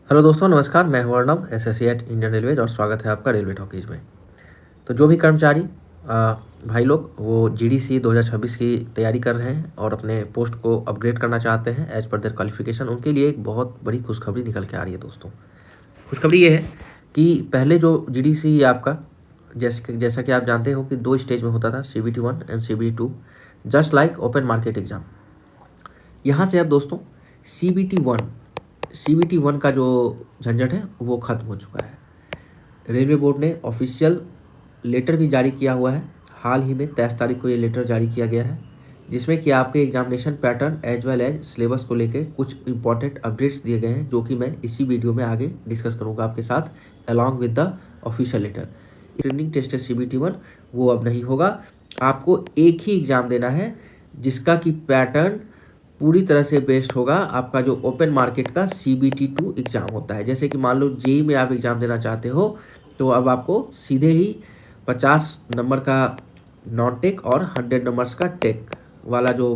Hello दोस्तों, नमस्कार। मैं हूं अर्णव, एसोसिएट इंडियन रेलवेज, और स्वागत है आपका रेलवे टॉकीज में। तो जो भी कर्मचारी भाई लोग वो जीडीसी 2026 की तैयारी कर रहे हैं और अपने पोस्ट को अपग्रेड करना चाहते हैं एज पर देयर क्वालिफिकेशन, उनके लिए एक बहुत बड़ी खुशखबरी निकल के आ रही है दोस्तों। खुशखबरी ये है कि पहले जो जीडीसी आपका जैसा कि आप जानते हो कि 2 स्टेज में होता था, CBT 1 and CBT 2, just like open market exam. यहाँ से अब दोस्तों CBT 1 का जो झंझट है वो ख़त्म हो चुका है। रेलवे बोर्ड ने ऑफिशियल लेटर भी जारी किया हुआ है। हाल ही में 23 तारीख को ये लेटर जारी किया गया है, जिसमें कि आपके examination pattern as well as syllabus को लेकर कुछ इंपॉर्टेंट अपडेट्स दिए गए हैं, जो कि मैं इसी वीडियो में आगे डिस्कस करूंगा आपके साथ along with the official letter. Training test CBT 1 वो अब नहीं होगा। आपको एक ही एग्ज़ाम देना है जिसका कि पैटर्न पूरी तरह से बेस्ड होगा आपका जो ओपन मार्केट का CBT 2 एग्ज़ाम होता है। जैसे कि मान लो जेई में आप एग्ज़ाम देना चाहते हो, तो अब आपको सीधे ही 50 नंबर का नॉन टेक और 100 नंबर्स का टेक वाला जो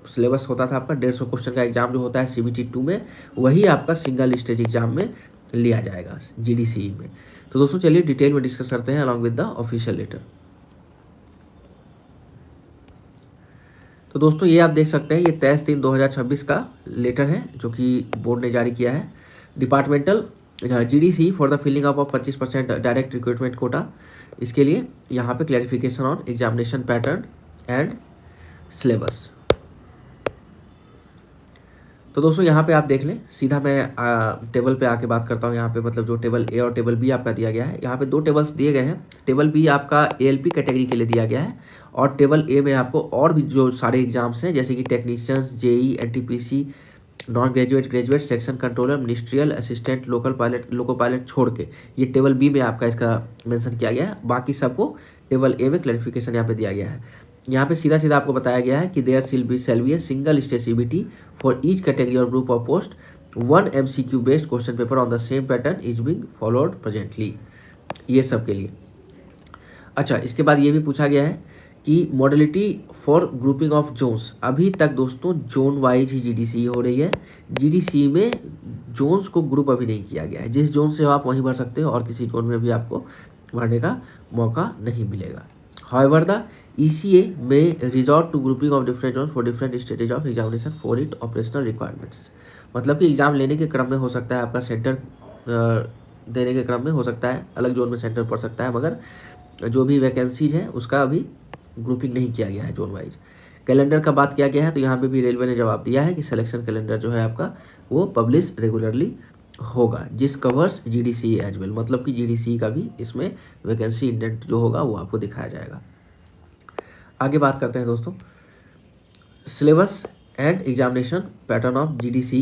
सिलेबस होता था आपका 150 क्वेश्चन का एग्ज़ाम जो होता है CBT 2 में, वही आपका सिंगल स्टेज एग्ज़ाम में लिया जाएगा GDCE में। तो दोस्तों चलिए डिटेल में डिस्कस करते हैं along with the official letter. तो दोस्तों ये आप देख सकते हैं, ये 23/3/2026 का लेटर है जो कि बोर्ड ने जारी किया है। Departmental GDC for the filling up of 25% direct recruitment quota, इसके लिए यहाँ पे clarification on examination pattern and syllabus. तो दोस्तों यहाँ पे आप देख लें, सीधा मैं टेबल पे आके बात करता हूँ। यहाँ पे मतलब जो टेबल ए और टेबल बी आपका दिया गया है, यहाँ पे 2 टेबल्स दिए गए हैं। टेबल बी आपका ALP कैटेगरी के लिए दिया गया है, और टेबल ए में आपको और भी जो सारे एग्जाम्स हैं जैसे कि technicians, JE, NTPC, non graduate, graduate, section controller, ministerial assistant, loco pilot छोड़ के ये टेबल बी में आपका इसका मेंशन किया गया है। बाकी सबको टेबल ए में क्लैरिफिकेशन यहाँ पे दिया गया है। यहाँ पे सीधा सीधा आपको बताया गया है कि there shall be a single stage CBT for each category और group of post, 1 MCQ based question paper on the same pattern is being followed presently. ये सब के लिए। अच्छा, इसके बाद ये भी पूछा गया है कि modality for grouping of Jones. अभी तक दोस्तों जोन वाइज ही GDC हो रही है। GDC में जोन्स को ग्रुप अभी नहीं किया गया है। जिस जोन से हो आप वहीं भर सकते हो और किसी जोन में भी आपको भरने का मौका नहीं मिलेगा। However, the ECA may resort to grouping of different zones for different stages of examination for its operational requirements। मतलब कि एग्ज़ाम लेने के क्रम में हो सकता है आपका सेंटर देने के क्रम में हो सकता है अलग जोन में सेंटर पड़ सकता है, मगर जो भी वैकेंसीज है उसका अभी ग्रुपिंग नहीं किया गया है जोन वाइज। कैलेंडर का बात किया गया है, तो यहाँ पे भी रेलवे ने जवाब दिया है कि सिलेक्शन कैलेंडर जो है आपका वो पब्लिश रेगुलरली होगा, जिस कवर्स GDC एज वेल। मतलब कि GDC का भी इसमें वैकेंसी इंडेंट जो होगा वो आपको दिखाया जाएगा। आगे बात करते हैं दोस्तों, syllabus and examination pattern of GDC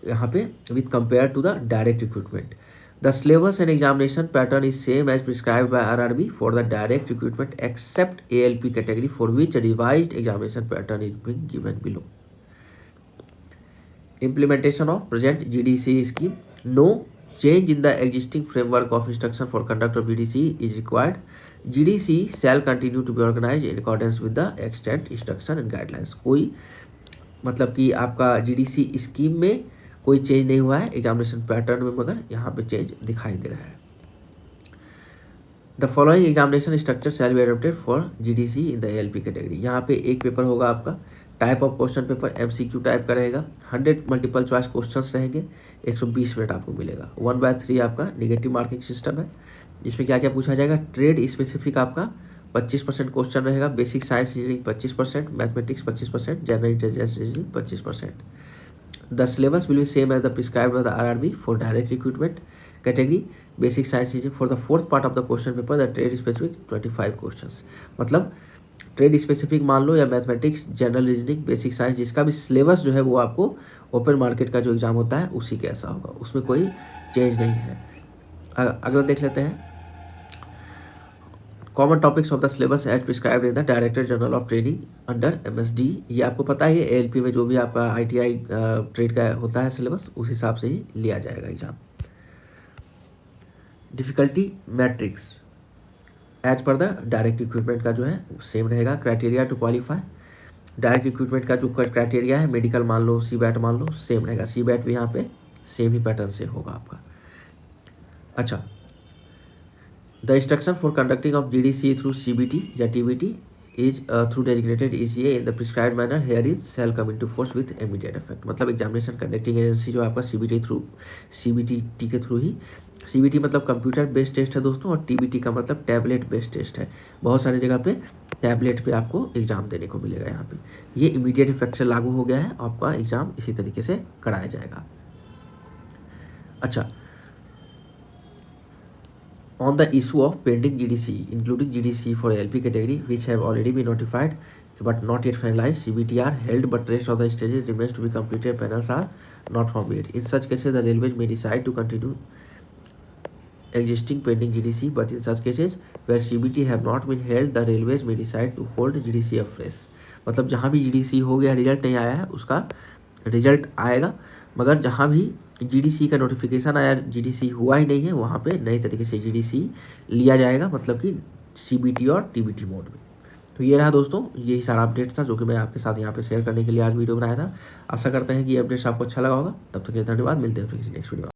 यहाँ पे with compare to the direct recruitment. The syllabus and examination pattern is same as prescribed by RRB for the direct recruitment except ALP category for which revised examination pattern is being given below. Implementation of present GDC scheme. No change in the existing framework of instruction for conduct of GDC is required. GDC shall continue to be organized in accordance with the extant instruction and guidelines। कोई मतलब कि आपका GDC scheme में कोई change नहीं हुआ है, examination pattern में मगर यहाँ पे चेंज दिखाई दे रहा है। The following examination structure shall be adopted for GDC in the ALP category. यहाँ पे एक पेपर होगा आपका, type of question paper MCQ type का रहेगा, 100 मल्टीपल चॉइस क्वेश्चंस रहेंगे, 120 मिनट आपको मिलेगा। 1/3 आपका निगेटिव मार्किंग सिस्टम है, जिसमें क्या क्या पूछा जाएगा। ट्रेड स्पेसिफिक आपका 25% क्वेश्चन रहेगा, basic science engineering 25%, mathematics 25%, general intelligence reasoning 25%। The syllabus will be same as the prescribed by the RRB for direct recruitment category, basic science engineering for the fourth part of the question paper the trade specific 25 questions. मतलब trade specific मान लो या mathematics, general reasoning, basic science, जिसका भी syllabus जो है वो आपको ओपन मार्केट का जो एग्जाम होता है उसी के ऐसा होगा, उसमें कोई चेंज नहीं है। अगला देख लेते हैं, common topics of the syllabus as prescribed in the director general of training under MSD। ये आपको पता है, ALP में जो भी आपका ITI ट्रेड का होता है सिलेबस, उस हिसाब से ही लिया जाएगा exam. Difficulty matrix as per the direct recruitment का जो है सेम रहेगा। Criteria to qualify, direct recruitment का जो क्राइटेरिया है, मेडिकल मान लो, CBAT मान लो, सेम रहेगा। CBAT भी यहाँ पे सेम ही पैटर्न से होगा आपका। अच्छा, the instruction for conducting of GDC through CBT या TBT is through designated ECA in the prescribed manner here is shell come into force with immediate effect. मतलब एग्जामिनेशन कंडक्टिंग एजेंसी जो आपका CBT के through ही, CBT मतलब computer based test है दोस्तों, और TBT का मतलब टैबलेट बेस्ड टेस्ट है। बहुत सारी जगह पे टैबलेट पे आपको एग्जाम देने को मिलेगा। यहाँ पे ये इमीडिएट इफेक्ट से लागू हो गया है, आपका एग्जाम इसी तरीके से कराया जाएगा। अच्छा, on the issue of pending GDC, including GDC for LP category, which have already been notified but not yet finalized, CBT are held, but rest of the stages remains to be completed. Panels are not formed yet. In such cases, the railways may decide to continue existing pending GDC, but in such cases where CBT have not been held, the railways may decide to hold GDC afresh. मतलब जहाँ भी GDC हो गया, result नहीं आया है, उसका result आएगा, मगर जहाँ भी GDC का नोटिफिकेशन आया, GDC हुआ ही नहीं है, वहाँ पे नई तरीके से GDC लिया जाएगा, मतलब कि CBT और TBT मोड में। तो ये रहा दोस्तों, यही सारा अपडेट था जो कि मैं आपके साथ यहाँ पे शेयर करने के लिए आज वीडियो बनाया था। आशा करते हैं कि ये अपडेट्स आपको अच्छा लगा होगा। तब तक के लिए धन्यवाद, मिलते हैं फिर किसी नेक्स्ट वीडियो।